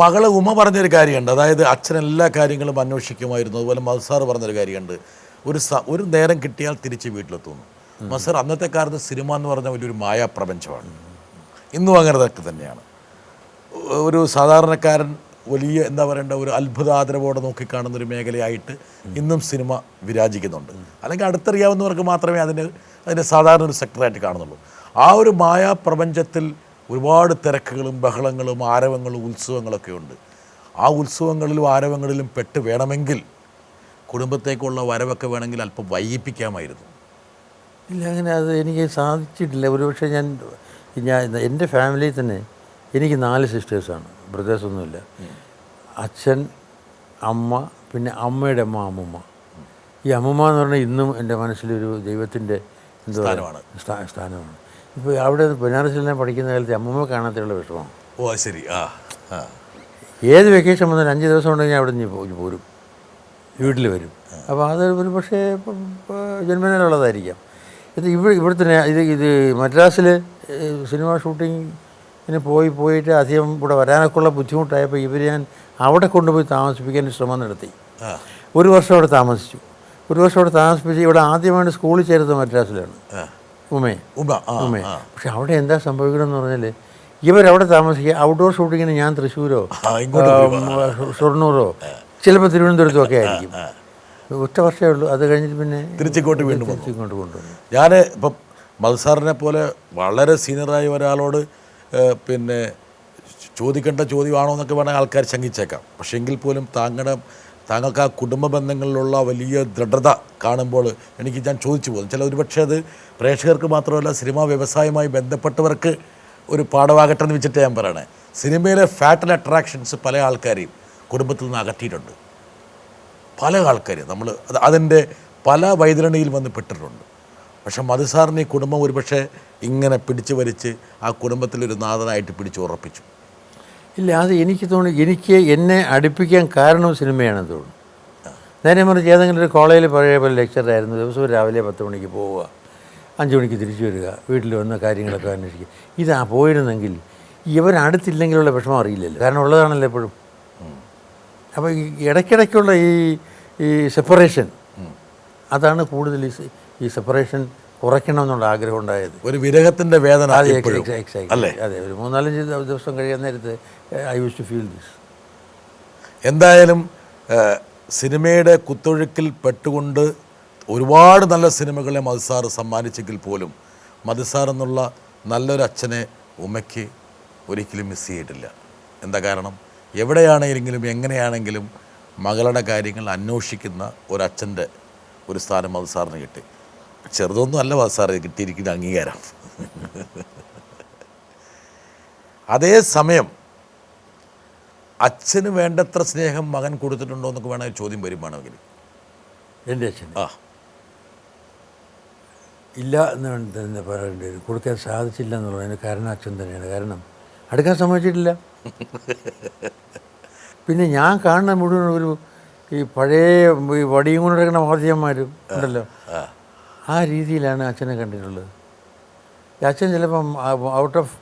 മകള് ഉമ്മ പറഞ്ഞൊരു കാര്യമുണ്ട്, അതായത് അച്ഛൻ എല്ലാ കാര്യങ്ങളും അന്വേഷിക്കുമായിരുന്നു. അതുപോലെ മധുസാർ പറഞ്ഞൊരു കാര്യമുണ്ട്, ഒരു നേരം കിട്ടിയാൽ തിരിച്ച് വീട്ടിലെത്തുന്നു. മധുസാർ അന്നത്തെ കാലത്ത് സിനിമ എന്ന് പറഞ്ഞാൽ വലിയൊരു മായാപ്രപഞ്ചമാണ്. ഇന്നും അങ്ങനെ തന്നെയാണ്. ഒരു സാധാരണക്കാരൻ വലിയ എന്താ പറയേണ്ട ഒരു അത്ഭുതാദരവോടെ നോക്കിക്കാണുന്നൊരു മേഖലയായിട്ട് ഇന്നും സിനിമ വിരാജിക്കുന്നുണ്ട്. അല്ലെങ്കിൽ അടുത്തറിയാവുന്നവർക്ക് മാത്രമേ അതിൻ്റെ സാധാരണ ഒരു സെക്ടറായിട്ട് കാണുന്നുള്ളൂ. ആ ഒരു മായാപ്രപഞ്ചത്തിൽ ഒരുപാട് തിരക്കുകളും ബഹളങ്ങളും ആരവങ്ങളും ഉത്സവങ്ങളൊക്കെ ഉണ്ട്. ആ ഉത്സവങ്ങളിലും ആരവങ്ങളിലും പെട്ട് വേണമെങ്കിൽ കുടുംബത്തേക്കുള്ള വരവൊക്കെ വേണമെങ്കിൽ അല്പം വൈകിപ്പിക്കാമായിരുന്നു. ഇല്ല, അങ്ങനെ അത് എനിക്ക് സാധിച്ചിട്ടില്ല. ഒരുപക്ഷെ ഞാൻ എൻ്റെ ഫാമിലിയിൽ തന്നെ എനിക്ക് 4 സിസ്റ്റേഴ്സാണ്, ബ്രദേഴ്സൊന്നുമില്ല. അച്ഛൻ, അമ്മ, പിന്നെ അമ്മയുടെ അമ്മ, അമ്മൂമ്മ. ഈ അമ്മൂമ്മ എന്ന് പറഞ്ഞാൽ ഇന്നും എൻ്റെ മനസ്സിലൊരു ദൈവത്തിൻ്റെ സ്ഥാനമാണ്. ഇപ്പോൾ അവിടെ ബനാറസിൽ ഞാൻ പഠിക്കുന്ന കാലത്ത് അമ്മൂമ്മ കാണാത്തുള്ള വിഷമമാണ്. ഓ ശരി. ഏത് വെക്കേഷൻ വന്നാലും 5 ദിവസം ഉണ്ടെങ്കിൽ അവിടെ നിന്ന് പോരും, വീട്ടിൽ വരും. അപ്പോൾ അത് ഒരു പക്ഷേ ജന്മനാലുള്ളതായിരിക്കാം. ഇവിടുത്തെ ഇത് മദ്രാസിൽ സിനിമ ഷൂട്ടിങ്ങിന് പോയിട്ട് അധികം ഇവിടെ വരാനൊക്കെയുള്ള ബുദ്ധിമുട്ടായപ്പോൾ ഞാൻ അവിടെ കൊണ്ടുപോയി താമസിപ്പിക്കാൻ ശ്രമം നടത്തി. 1 വർഷം അവിടെ താമസിച്ചു. 1 വർഷം അവിടെ താമസിപ്പിച്ച് ഇവിടെ ആദ്യമായിട്ട് സ്കൂളിൽ ചേർത്തത് മദ്രാസിലാണ്, ഉമേ. പക്ഷെ അവിടെ എന്താ സംഭവിക്കണമെന്ന് പറഞ്ഞാൽ ഇവരവിടെ താമസിക്കുക, ഔട്ട്ഡോർ ഷൂട്ടിങ്ങിന് ഞാൻ തൃശ്ശൂരോ ഷൊർണൂറോ ചിലപ്പോൾ തിരുവനന്തപുരത്തും ഒക്കെ ആയിരിക്കും. 1 വർഷമേ ഉള്ളൂ. അത് കഴിഞ്ഞിട്ട് പിന്നെ തിരിച്ചിങ്ങോട്ട് കൊണ്ടുവന്നു. ഞാൻ ഇപ്പം മധുസാറിനെ പോലെ വളരെ സീനിയറായ ഒരാളോട് പിന്നെ ചോദിക്കേണ്ട ചോദ്യമാണോ എന്നൊക്കെ വേണമെങ്കിൽ ആൾക്കാർ ശങ്കിച്ചേക്കാം. പക്ഷേ എങ്കിൽ പോലും താങ്കൾക്ക് ആ കുടുംബ ബന്ധങ്ങളിലുള്ള വലിയ ദൃഢത കാണുമ്പോൾ ഞാൻ ചോദിച്ചു പോകുന്നു. ഒരുപക്ഷെ അത് പ്രേക്ഷകർക്ക് മാത്രമല്ല സിനിമാ വ്യവസായവുമായി ബന്ധപ്പെട്ടവർക്ക് ഒരു പാഠമാകട്ടെ എന്ന് വെച്ചിട്ട് ഞാൻ പറയണേ. സിനിമയിലെ ഫാറ്റൽ അട്രാക്ഷൻസ് പല ആൾക്കാരെയും കുടുംബത്തിൽ നിന്ന് അകറ്റിയിട്ടുണ്ട്. പല ആൾക്കാരും അതിൻ്റെ പല വൈതരണിയിൽ വന്ന് പെട്ടിട്ടുണ്ട്. പക്ഷെ മധുസാറിന് ഈ കുടുംബം ഒരുപക്ഷെ ഇങ്ങനെ പിടിച്ചു വലിച്ച് ആ കുടുംബത്തിലൊരു നാഥനായിട്ട് പിടിച്ചുറപ്പിച്ചു. ഇല്ല, അത് എനിക്ക് തോന്നുന്നു, എനിക്ക് എന്നെ അടുപ്പിക്കാൻ കാരണം സിനിമയാണെന്ന് തോന്നുന്നു. നേരെ മറിച്ച് ഏതെങ്കിലും ഒരു കോളേജിൽ പഴയ പോലെ ലെക്ചറായിരുന്നു, ദിവസവും രാവിലെ 10 മണിക്ക് പോവുക, 5 മണിക്ക് തിരിച്ചു വരിക, വീട്ടിൽ വന്ന കാര്യങ്ങളൊക്കെ അന്വേഷിക്കുക. ഇതാ പോയിരുന്നെങ്കിൽ ഇവരടുത്തില്ലെങ്കിലുള്ള വിഷമം അറിയില്ലല്ലോ, കാരണം ഉള്ളതാണല്ലോ എപ്പോഴും. അപ്പോൾ ഈ ഇടയ്ക്കിടയ്ക്കുള്ള ഈ സെപ്പറേഷൻ, അതാണ് കൂടുതൽ ഈ സെപ്പറേഷൻ കുറയ്ക്കണമെന്നുള്ള ആഗ്രഹം ഉണ്ടായത്. ഒരു വിരഹത്തിൻ്റെ വേദന. അതെ, ഒരു 3-4 ദിവസം കഴിയാൻ നേരത്ത് I use to feel this. എന്തായാലും സിനിമയുടെ കുത്തൊഴുക്കിൽ പെട്ടുകൊണ്ട് ഒരുപാട് നല്ല സിനിമകളെ മധുസാർ സമ്മാനിച്ചെങ്കിൽ പോലും മധുസാർ എന്നുള്ള നല്ലൊരു അച്ഛനെ ഉമ്മയ്ക്ക് ഒരിക്കലും മിസ് ചെയ്തിട്ടില്ല. എന്താ കാരണം? എവിടെയാണെങ്കിലും എങ്ങനെയാണെങ്കിലും മകളുടെ കാര്യങ്ങൾ അന്വേഷിക്കുന്ന ഒരച്ഛൻ്റെ ഒരു സ്ഥാനം മധുസാറിന് കിട്ടി. ചെറുതൊന്നും അല്ല മധുസാറ് കിട്ടിയിരിക്കുന്ന അംഗീകാരം. അതേസമയം അച്ഛന് വേണ്ടത്ര സ്നേഹം മകൻ കൊടുത്തിട്ടുണ്ടോ എന്നൊക്കെ വേണമെങ്കിൽ ചോദ്യം വരുവാണെങ്കിൽ എൻ്റെ അച്ഛൻ ഇല്ല എന്ന് തന്നെ പറയേണ്ടി വരും. കൊടുക്കാൻ സാധിച്ചില്ല എന്നുള്ളതിന് കാരണം അച്ഛൻ തന്നെയാണ്. കാരണം അടുക്കാൻ സമ്മതിച്ചിട്ടില്ല. പിന്നെ ഞാൻ കാണുന്ന മുഴുവൻ ഈ പഴയ വടിയും കൊണ്ട് കിടക്കുന്ന മാധ്യമന്മാരും ഉണ്ടല്ലോ, ആ രീതിയിലാണ് അച്ഛനെ കണ്ടിട്ടുള്ളത്. അച്ഛൻ ചിലപ്പം ഔട്ട് ഓഫ്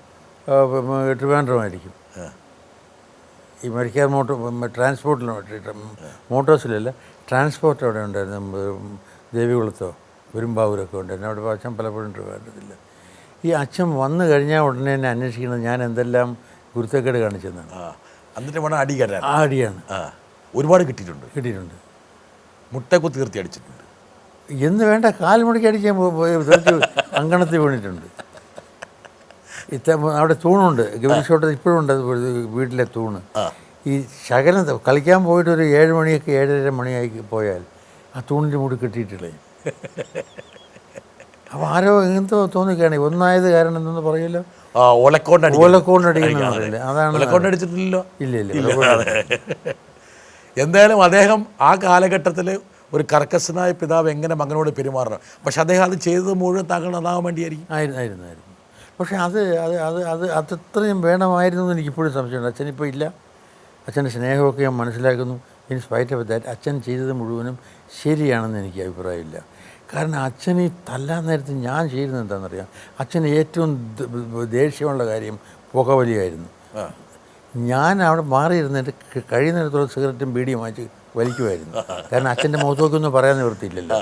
ട്രിവാൻഡ്രമായിരിക്കും. ഈ മരിക്കാർ മോട്ടോഴ്സിലല്ല, ട്രാൻസ്പോർട്ട് അവിടെ ഉണ്ടായിരുന്നു, ദേവികുളത്തോ പെരുമ്പാവൂരൊക്കെ ഉണ്ടായിരുന്നു. അവിടെ അച്ഛൻ പലപ്പോഴും ട്രിവാൻഡ്രത്തില്ല. ഈ അച്ഛൻ വന്നു കഴിഞ്ഞാൽ ഉടനെ എന്നെ അന്വേഷിക്കുന്നത് ഞാൻ എന്തെല്ലാം ഗുരുത്തക്കേട് കാണിച്ചെന്നാണ്. അടിയാണ്. ഒരുപാട് കിട്ടിയിട്ടുണ്ട്. മുട്ടക്കുത്തി തീർത്തി അടിച്ചിട്ടുണ്ട്. എന്ന് വേണ്ട, കാൽ മുടക്കി അടിക്കാൻ അങ്കണത്തിൽ വീണിട്ടുണ്ട്. അവിടെ തൂണുണ്ട്, ഗൗരിഷോട്ടത്തിൽ ഇപ്പോഴും ഉണ്ട് വീട്ടിലെ തൂണ്. ഈ ശകലം കളിക്കാൻ പോയിട്ട് ഒരു 7 മണിയൊക്കെ 7:30 മണിയായി പോയാൽ ആ തൂണിൻ്റെ മൂടി കെട്ടിയിട്ടില്ലേ. അപ്പോൾ ആരോ എങ്ങനത്തെ തോന്നിക്കാണ് ഒന്നായത് കാരണം എന്തെന്ന് പറയല്ലോ, ഓലക്കോണ്ടടിക്കുന്ന പറയില്ല, അതാണ്. ഇല്ല. എന്തായാലും അദ്ദേഹം ആ കാലഘട്ടത്തിൽ ഒരു കർക്കശനായ പിതാവ് എങ്ങനെ മകനോട് പെരുമാറണം, പക്ഷെ അദ്ദേഹം അത് ചെയ്തത് മുഴുവൻ താങ്കൾ നന്നാവാൻ വേണ്ടിയായിരിക്കും. ആയിരുന്നു. പക്ഷേ അത് അത്രയും വേണമായിരുന്നു എന്ന് എനിക്കിപ്പോഴും സംശയമുണ്ട്. അച്ഛനിപ്പോൾ ഇല്ല. അച്ഛൻ്റെ സ്നേഹമൊക്കെ ഞാൻ മനസ്സിലാക്കുന്നു. ഇൻ സ്പൈറ്റ് ഓഫ് ദാറ്റ് അച്ഛൻ ചെയ്തത് മുഴുവനും ശരിയാണെന്ന് എനിക്ക് അഭിപ്രായമില്ല. കാരണം അച്ഛൻ ഈ തല്ലാൻ നേരത്ത് ഞാൻ ചെയ്യുന്നത് എന്താണെന്നറിയാം. അച്ഛന് ഏറ്റവും ദേഷ്യമുള്ള കാര്യം പുകവലിയായിരുന്നു. ഞാൻ അവിടെ മാറിയിരുന്നിട്ട് കഴിയുന്നിടത്തോളം സിഗരറ്റും ബീഡിയും വാങ്ങിച്ച് വലിക്കുമായിരുന്നു. കാരണം അച്ഛൻ്റെ മുഖത്തൊക്കൊന്നും പറയാൻ നിവൃത്തിയില്ലല്ലോ.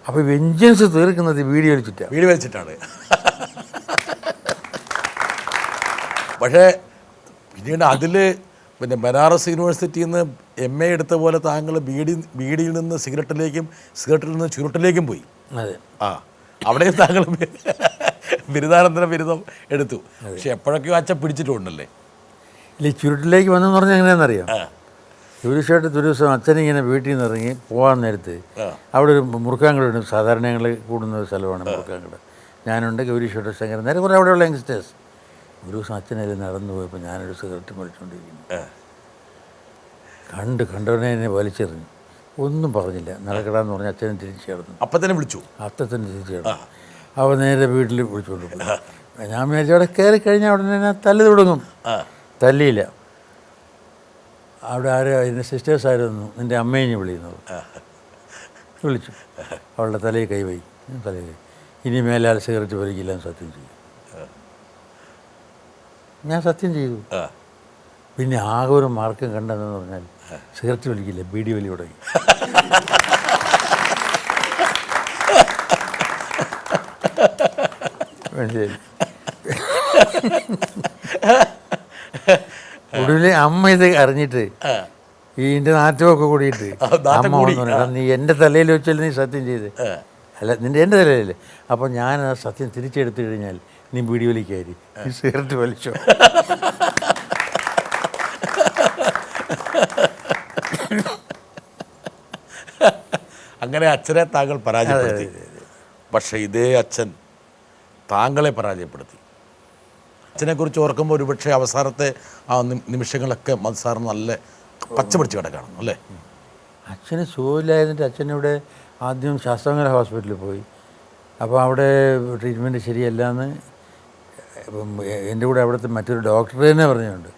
അപ്പോൾ വെഞ്ചൻസ് തീർക്കുന്നത് വീഡിയോ വലിച്ചിട്ടാണ്. വീട് വെച്ചിട്ടാണ്. പക്ഷേ പിന്നീട് അതിൽ പിന്നെ ബനാറസ് യൂണിവേഴ്സിറ്റിയിൽ നിന്ന് MA എടുത്ത പോലെ താങ്കൾ ബീഡിയിൽ നിന്ന് സിഗരറ്റിലേക്കും സിഗരറ്റിൽ നിന്ന് ചുരുട്ടിലേക്കും പോയി. അതെ. അവിടെയും താങ്കൾ ബിരുദാനന്തര ബിരുദം എടുത്തു. പക്ഷെ എപ്പോഴൊക്കെയോ അച്ഛൻ പിടിച്ചിട്ടുണ്ടല്ലേ? ഇല്ല, ചുരുട്ടിലേക്ക് വന്നെന്ന് പറഞ്ഞാൽ എങ്ങനെയാണെന്നറിയാം. തീർച്ചയായിട്ടും ഒരു ദിവസം അച്ഛനിങ്ങനെ വീട്ടിൽ നിന്ന് ഇറങ്ങി പോകാൻ നേരത്ത് അവിടെ ഒരു മുറുക്കാങ്കടുണ്ട്. സാധാരണ ഞങ്ങൾ കൂടുന്ന ഒരു സ്ഥലമാണ് മുറുക്കാങ്കട്. ഞാനുണ്ട്, ഗൗരീശ്വര ശങ്കരൻ, നേരെ കുറേ അവിടെയുള്ള യങ്സ്റ്റേഴ്സ്. ഒരു ദിവസം അച്ഛനതിൽ നടന്നു പോയപ്പോൾ ഞാനൊരു സിഗരറ്റ് വലിച്ചുകൊണ്ടിരിക്കുന്നു. കണ്ടവനെ എന്നെ വലിച്ചെറിഞ്ഞു. ഒന്നും പറഞ്ഞില്ല. നടക്കടാന്ന് പറഞ്ഞ് അച്ഛനെ തിരിച്ചു കിടന്നു. അപ്പം തന്നെ വിളിച്ചു. അത്തത്തിന് തിരിച്ചു കിടന്നു. അവ നേരെ വീട്ടിൽ വിളിച്ചുകൊണ്ട് പോയി. ഞാൻ വിചാരിച്ചു അവിടെ കയറി കഴിഞ്ഞാൽ അവിടെ തന്നെ തല്ല് തുടങ്ങും. തല്ലിയില്ല. അവിടെ ആരും അതിൻ്റെ സിസ്റ്റേഴ്സായിരുന്നു നിൻ്റെ അമ്മയെ വിളിക്കുന്നത്. വിളിച്ചു. അവളുടെ തലയിൽ കൈവൈ. തലയിൽ ഇനി മേലാൽ സിഗരറ്റ് വലിക്കില്ല എന്ന് സത്യം ചെയ്തു. ഞാൻ സത്യം ചെയ്തു. പിന്നെ ആകെ ഒരു മാർക്കം കണ്ടതെന്ന് പറഞ്ഞാൽ സിഗരറ്റ് വലിക്കില്ല, ബീഡി വലി തുടങ്ങി. മനസ്സിലായി. ഒടുവിൽ അമ്മ ഇത് അറിഞ്ഞിട്ട് ഇതിൻ്റെ നാറ്റമൊക്കെ കൂടിയിട്ട് അമ്മ വന്നു പറഞ്ഞു, നീ എൻ്റെ തലയിൽ വെച്ചല്ലേ നീ സത്യം ചെയ്ത്. അല്ല, എൻ്റെ തലയിലല്ലേ. അപ്പോൾ ഞാൻ ആ സത്യം തിരിച്ചെടുത്തു കഴിഞ്ഞാൽ നീ ബീഡി വലിക്കാരി, നീ സിഗരറ്റ് വലിച്ചോ. അങ്ങനെ അച്ഛനെ താങ്കൾ പരാജയപ്പെടുത്തി. പക്ഷേ ഇതേ അച്ഛൻ താങ്കളെ പരാജയപ്പെടുത്തി. അച്ഛനെക്കുറിച്ച് ഓർക്കുമ്പോൾ ഒരുപക്ഷെ അവസാനത്തെ ആ നിമിഷങ്ങളൊക്കെ മധു നല്ല പച്ച പിടിച്ച് കിടക്കണം അല്ലേ? അച്ഛന് സുഖമില്ലായതിൻ്റെ അച്ഛനിവിടെ ആദ്യം ശാസ്താംകോല ഹോസ്പിറ്റലിൽ പോയി. അപ്പോൾ അവിടെ ട്രീറ്റ്മെൻറ്റ് ശരിയല്ലാന്ന് എൻ്റെ കൂടെ അവിടുത്തെ മറ്റൊരു ഡോക്ടർ തന്നെ പറഞ്ഞുണ്ട്.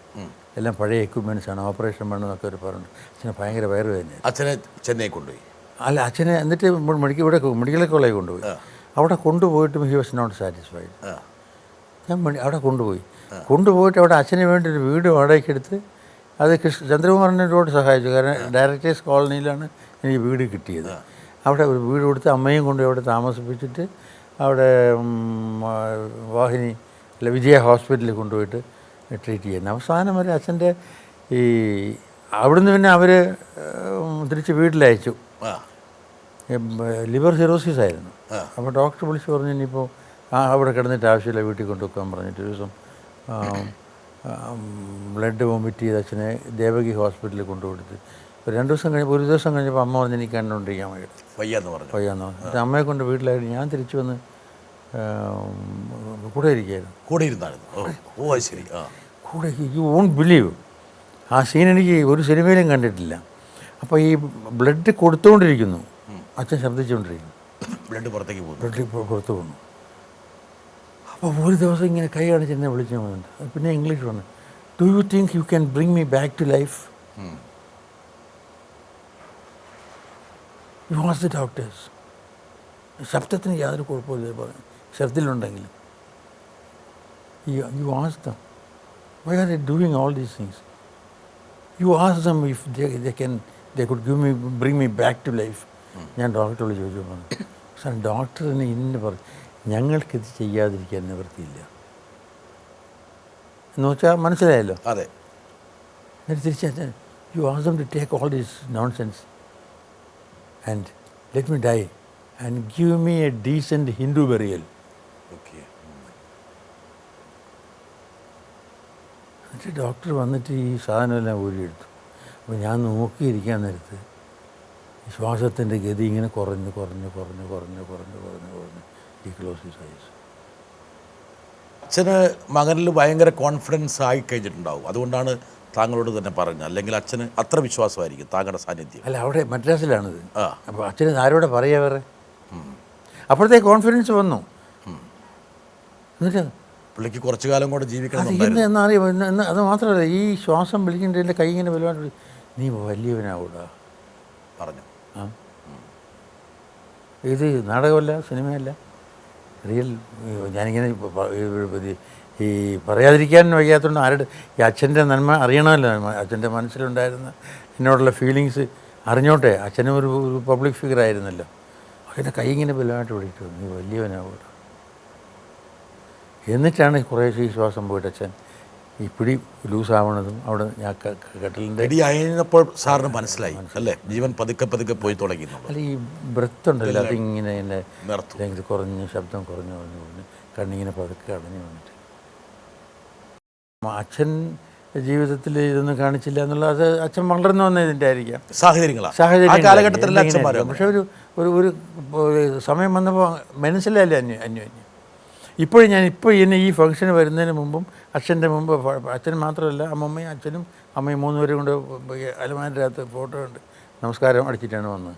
എല്ലാം പഴയ എക്യുപ്മെൻറ്റ്സാണ്, ഓപ്പറേഷൻ വേണമെന്നൊക്കെ ഒരു പറഞ്ഞു. അച്ഛന് ഭയങ്കര വയറുവേദന. അച്ഛനെ ചെന്നൈ കൊണ്ടുപോയി. അല്ല, അച്ഛനെ എന്നിട്ട് മെഡിക്കൽ കോളേജിൽ കൊണ്ടുപോയി. അവിടെ കൊണ്ടുപോയിട്ടും ഹി വാസ് നോട്ട് സാറ്റിസ്ഫൈഡ്. ഞാൻ അവിടെ കൊണ്ടുപോയിട്ട് അവിടെ അച്ഛന് വേണ്ടി ഒരു വീട് വാടകയ്ക്കെടുത്ത് അത് ചന്ദ്രകുമാറിനോട് സഹായിച്ചു. കാരണം ഡയറക്ടേഴ്സ് കോളനിയിലാണ് എനിക്ക് വീട് കിട്ടിയത്. അവിടെ ഒരു വീട് കൊടുത്ത് അമ്മയും കൊണ്ട് അവിടെ താമസിപ്പിച്ചിട്ട് അവിടെ വാഹിനി അല്ല വിജയ ഹോസ്പിറ്റലിൽ കൊണ്ടുപോയിട്ട് ട്രീറ്റ് ചെയ്യുന്നത്. അവസാനം വരെ അച്ഛൻ്റെ ഈ അവിടുന്ന് പിന്നെ അവർ തിരിച്ച് വീട്ടിലയച്ചു. ലിവർ സിറോസിസ് ആയിരുന്നു. അപ്പോൾ ഡോക്ടർ വിളിച്ച് പറഞ്ഞു, ഇനിയിപ്പോൾ അവിടെ കിടന്നിട്ട് ആവശ്യമില്ല, വീട്ടിൽ കൊണ്ടുവെക്കാൻ പറഞ്ഞിട്ട് ഒരു ദിവസം ബ്ലഡ് വോമിറ്റ് ചെയ്ത് അച്ഛനെ ദേവകി ഹോസ്പിറ്റലിൽ കൊണ്ടുകൊടുത്ത് ഒരു ദിവസം കഴിഞ്ഞപ്പോൾ അമ്മ പറഞ്ഞ് എനിക്ക് കണ്ടുകൊണ്ടിരിക്കാൻ വയ്യാന്ന് പറഞ്ഞു. അമ്മയെ കൊണ്ട് വീട്ടിലായിട്ട് ഞാൻ തിരിച്ചു വന്ന് കൂടെ ഇരിക്കുകയായിരുന്നു. കൂടെ യു വോണ്ട് ബിലീവ് ആ സീൻ എനിക്ക് ഒരു സിനിമയിലും കണ്ടിട്ടില്ല. അപ്പോൾ ഈ ബ്ലഡ് കൊടുത്തുകൊണ്ടിരിക്കുന്നു, അച്ഛൻ ശബ്ദിച്ചുകൊണ്ടിരിക്കുന്നു, ബ്ലഡ് പുറത്തേക്ക് പുറത്തു പോകുന്നു. അപ്പോൾ ഒരു ദിവസം ഇങ്ങനെ കൈ കാണിച്ച് എന്നെ വിളിച്ചു പോകുന്നുണ്ട്. പിന്നെ ഇംഗ്ലീഷ് വന്നു, do you think you can bring me back to life? You ask the doctors. ശബ്ദത്തിന് യാതൊരു കുഴപ്പമില്ല പറഞ്ഞു, ശബ്ദത്തിലുണ്ടെങ്കിലും. You ask them why are they doing all these things? You ask them if they could bring me back to life. ഞാൻ ഡോക്ടറോട് ചോദിച്ചു പറഞ്ഞു, sir ഡോക്ടറിന് ഇന്ന് പറഞ്ഞു ഞങ്ങൾക്കിത് ചെയ്യാതിരിക്കാൻ നിവൃത്തിയില്ല എന്ന് വെച്ചാൽ മനസ്സിലായല്ലോ. അതെ. എന്നിട്ട് തിരിച്ചു you ask them to take all these nonsense and let me die and give me a decent Hindu burial. എന്നിട്ട് ഡോക്ടർ വന്നിട്ട് ഈ സാധനമെല്ലാം ഊരിയെടുത്തു. അപ്പോൾ ഞാൻ നോക്കിയിരിക്കാൻ നേരത്ത് ശ്വാസത്തിൻ്റെ ഗതി ഇങ്ങനെ കുറഞ്ഞ് ഈ ക്ലോസ് ഹിസ് ഐസ്. അച്ഛന് മകനിൽ ഭയങ്കര കോൺഫിഡൻസ് ആയി കഴിഞ്ഞിട്ടുണ്ടാവും, അതുകൊണ്ടാണ് താങ്കളോട് തന്നെ പറഞ്ഞത്. അല്ലെങ്കിൽ അച്ഛന് അത്ര വിശ്വാസമായിരിക്കും താങ്കളുടെ സാന്നിധ്യം. അല്ല, അവിടെ മദ്രാസിലാണിത്. അപ്പോൾ അച്ഛന് ആരോടെ പറയാ വേറെ? അപ്പോഴത്തെ കോൺഫിഡൻസ് വന്നു. എന്നിട്ട് പുള്ളിക്ക് കുറച്ചു കാലം കൂടെ ജീവിക്കണം എന്നറിയാം. അത് മാത്രമല്ല, ഈ ശ്വാസം വിളിക്കേണ്ട എൻ്റെ കൈ ഇങ്ങനെ വലുതാണ്ട് നീ വലിയവനാവൂടാ പറഞ്ഞു. ഇത് നാടകമല്ല, സിനിമയല്ല, റിയൽ. ഞാനിങ്ങനെ ഈ പറയാതിരിക്കാൻ വയ്യാത്തതുകൊണ്ട് ആരുടെ ഈ അച്ഛൻ്റെ നന്മ അറിയണമല്ലോ, അച്ഛൻ്റെ മനസ്സിലുണ്ടായിരുന്ന എന്നോടുള്ള ഫീലിങ്സ് അറിഞ്ഞോട്ടെ. അച്ഛനും ഒരു പബ്ലിക് ഫിഗർ ആയിരുന്നല്ലോ. അതിൻ്റെ കൈ ഇങ്ങനെ ബലമായിട്ട് പിടിച്ചു, നീ വലിയവനാവും. എന്നിട്ടാണ് കുറേശ്ശെ ഈ ശ്വാസം പോയിട്ട് അച്ഛൻ ഈ പിടി ലൂസാവണതും അവിടെ ഞാൻ കട്ടിലിൻ്റെ റെഡി ആയപ്പോൾ സാറിന് മനസ്സിലായി അല്ലേ, ജീവൻ പതുക്കെ പതുക്കെ പോയി തുടങ്ങി. അല്ല ഈ ബ്രത്ത് ഉണ്ടല്ലോ, അതിങ്ങനെ എൻ്റെ നിർത്തു. ലെങ്ത് കുറഞ്ഞ് ശബ്ദം കുറഞ്ഞു കണ്ണിങ്ങനെ പതുക്കെ അടഞ്ഞു വന്നിട്ട് അച്ഛൻ ജീവിതത്തിൽ ഇതൊന്നും കാണിച്ചില്ല എന്നുള്ള അത് അച്ഛൻ വളർന്നു വന്നതിൻ്റെ ആയിരിക്കാം, സാഹചര്യം കാലഘട്ടത്തിലെ അച്ഛന്മാരും. പക്ഷെ ഒരു സമയം വന്നപ്പോൾ മനസ്സിലായില്ല അന്യോന്യം. ഇപ്പോഴും എന്നെ ഈ ഫംഗ്ഷന് വരുന്നതിന് മുമ്പും അച്ഛൻ്റെ മുമ്പ് അച്ഛൻ മാത്രമല്ല അമ്മമ്മയും അച്ഛനും അമ്മയും 3 പേരും കൊണ്ട് അലമാരിൻ്റെ അകത്ത് ഫോട്ടോ ഉണ്ട്, നമസ്കാരം അടിച്ചിട്ടാണ് വന്നത്.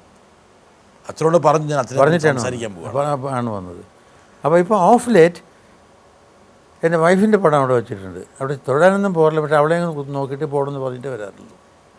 അച്ഛനോട് പറഞ്ഞിട്ടാണ് ആണ് വന്നത്. അപ്പോൾ ഇപ്പോൾ ഓഫ് ലേറ്റ് എൻ്റെ വൈഫിൻ്റെ പടം അവിടെ വെച്ചിട്ടുണ്ട്. അവിടെ തൊഴാനൊന്നും പോരില്ല, പക്ഷേ അവിടെ നോക്കിയിട്ട് പോകണമെന്ന് പറഞ്ഞിട്ട് വരാറുള്ളൂ.